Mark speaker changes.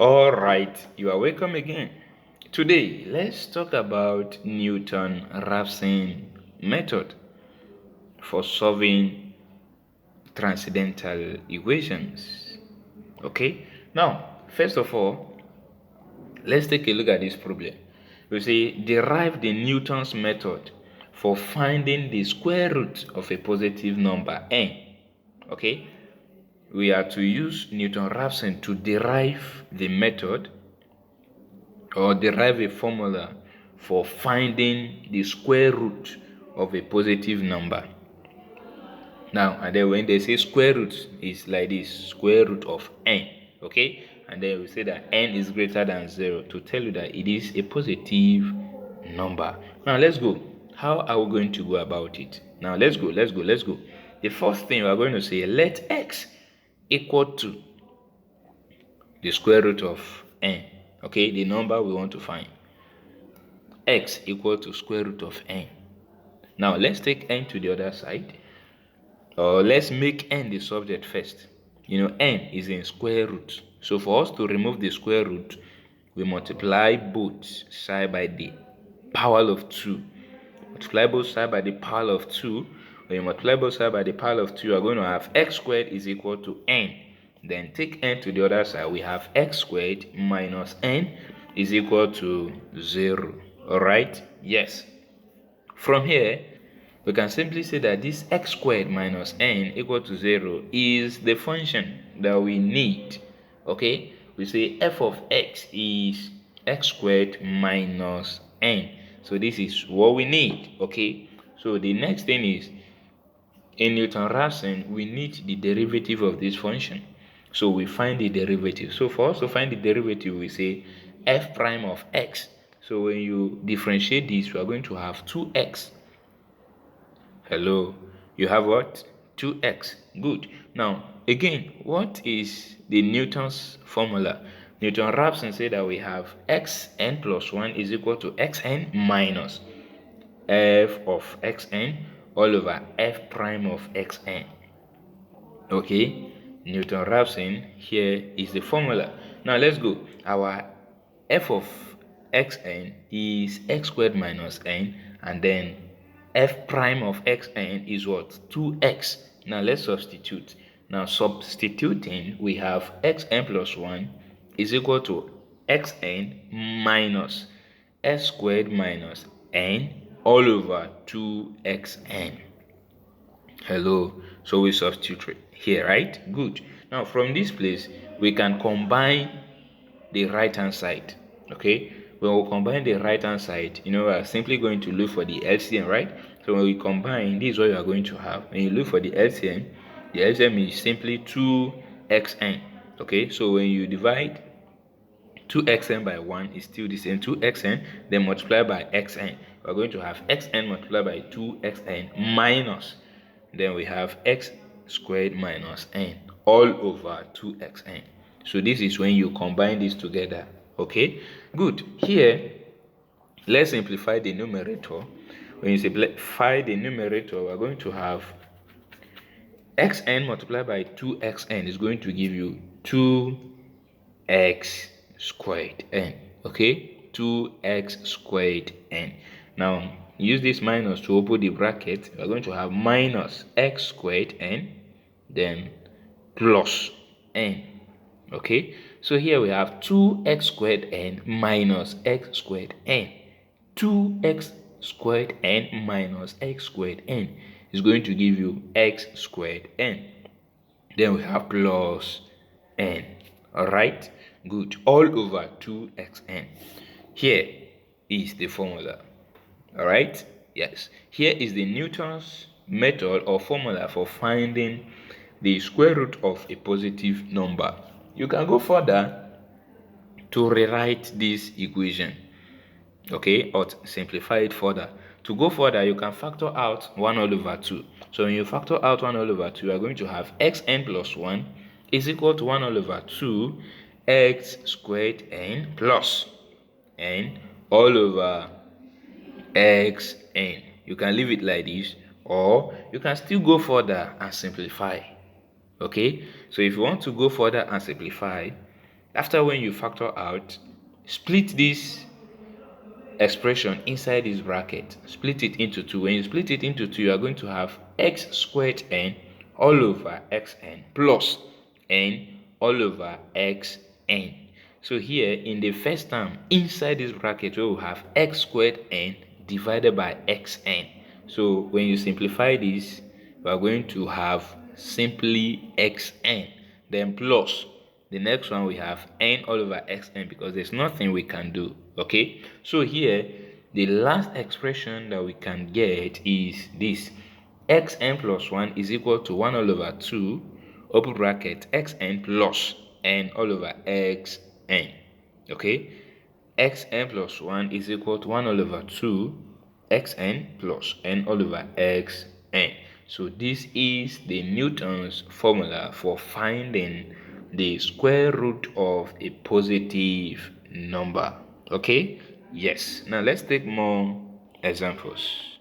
Speaker 1: All right, you are welcome again. Today, let's talk about Newton-Raphson method for solving transcendental equations. Okay, now, first of all, let's take a look at this problem. We say derive the Newton's method for finding the square root of a positive number n. Okay, we are to use Newton-Raphson to derive the method or derive a formula for finding the square root of a positive number. Now, and then when they say square root, is like this: square root of n. Okay, and then we say that n is greater than 0 to tell you that it is a positive number. Now, let's go. How are we going to go about it? Now, let's go. The first thing we are going to say, let x equal to the square root of n. Okay, the number we want to find. X equal to square root of n. Now let's take n to the other side, or let's make n the subject first. N is in square root, so for us to remove the square root, we multiply both side by the power of 2. Multiply both side by the power of 2. When you multiply both side by the power of 2, you are going to have x squared is equal to n. Then take n to the other side, we have x squared minus n is equal to 0. Alright? Yes. From here, we can simply say that this x squared minus n equal to 0 is the function that we need. Okay? We say f of x is x squared minus n. So this is what we need. Okay? So the next thing is, in Newton-Raphson, we need the derivative of this function. So we find the derivative. So for us to find the derivative, we say f prime of x. So when you differentiate this, we are going to have 2x. Hello, you have what? 2x. Good. Now, again, what is the Newton's formula? Newton-Raphson said that we have xn plus 1 is equal to xn minus f of xn all over f prime of xn. Okay, Newton-Raphson here is the formula. Now let's go. Our f of xn is x squared minus n, and then f prime of xn is what? 2x. Now let's substitute. Now substituting, we have xn plus 1 is equal to xn minus s squared minus n all over 2xn. Hello, so we substitute here, right? Good. Now from this place, we can combine the right hand side. Okay, when we combine the right hand side, we are simply going to look for the LCM, right? So when we combine, this is what you are going to have. When you look for the LCM is simply 2xn. Okay, so when you divide 2xn by 1 is still the same 2xn, then multiply by xn, we're going to have xn multiplied by 2xn minus, then we have x squared minus n all over 2xn. So this is when you combine this together. Okay, good. Here, let's simplify the numerator. When you simplify the numerator, we're going to have xn multiplied by 2xn is going to give you 2x squared n. Okay, 2x squared n. Now use this minus to open the bracket. We're going to have minus x squared n, then plus n. Okay, so here we have 2x squared n minus x squared n. 2x squared n minus x squared n is going to give you x squared n. Then we have plus n. Alright, good. All over 2xn. Here is the formula. Alright, yes. Here is the Newton's method or formula for finding the square root of a positive number. You can go further to rewrite this equation. Okay, or simplify it further. To go further, you can factor out 1 all over 2. So when you factor out 1 all over 2, you are going to have xn plus 1 is equal to 1 all over 2 x squared n plus n all over xn. You can leave it like this, or you can still go further and simplify. Okay, so if you want to go further and simplify, After when you factor out, split this expression inside this bracket, split it into two. When you split it into two, you are going to have x squared n all over xn plus n all over xn. So here in the first term inside this bracket, we will have x squared n divided by xn. So when you simplify this, we are going to have simply xn, then plus the next one we have n all over xn, because there's nothing we can do. Okay, so here the last expression that we can get is this: xn plus 1 is equal to 1 all over 2 open bracket xn plus n all over xn. Okay, xn plus 1 is equal to 1 all over 2 xn plus n all over xn. So this is the Newton's formula for finding the square root of a positive number. Okay, yes, now let's take more examples.